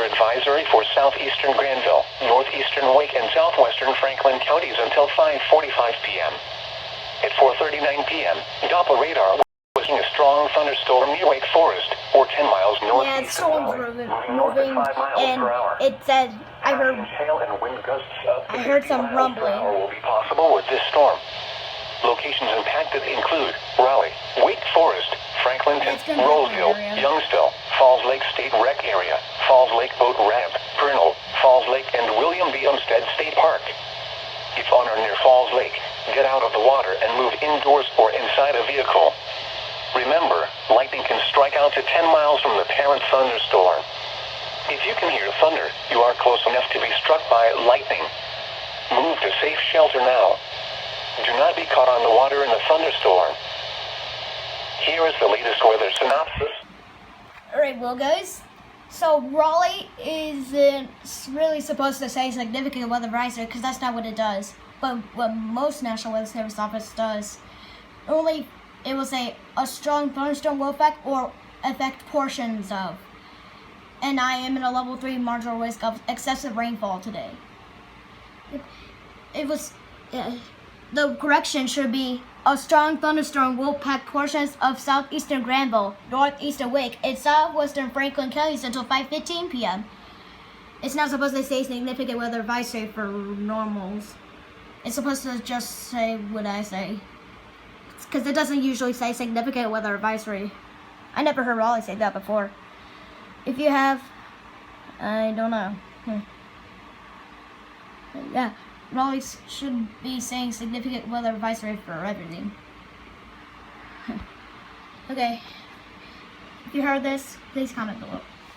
advisory for southeastern Granville, northeastern Wake, and southwestern Franklin counties until 5:45 p.m. At 4:39 p.m., Doppler radar was seeing a strong thunderstorm near Wake Forest, or 10 miles northeast. Yeah, it's storms moving, and it said I heard some rumbling. Will be possible with this storm. Locations impacted include Raleigh, Wake Forest, Franklinton, Roseville, Youngsville, Falls Lake State Rec Area, Falls Lake Boat Ramp, Pernal, Falls Lake, and William B. Umstead State Park. If on or near Falls Lake, get out of the water and move indoors or inside a vehicle. Remember, lightning can strike out to 10 miles from the parent thunderstorm. If you can hear thunder, you are close enough to be struck by lightning. Move to safe shelter now. Do not be caught on the water in a thunderstorm. Here is the latest weather synopsis. Alright, well guys, so Raleigh isn't really supposed to say significant weather advisory because that's not what it does. But what most National Weather Service office does, only it will say a strong thunderstorm will affect portions of. And I am in a level 3 marginal risk of excessive rainfall today. The correction should be a strong thunderstorm will pack portions of southeastern Granville, northeastern Wake, and southwestern Franklin counties until 5:15 p.m. It's not supposed to say significant weather advisory for normals. It's supposed to just say what I say. Because it doesn't usually say significant weather advisory. I never heard Raleigh say that before. If you have, I don't know. Yeah. Raleigh should be saying significant weather advisory for everything. Okay. If you heard this, please comment below.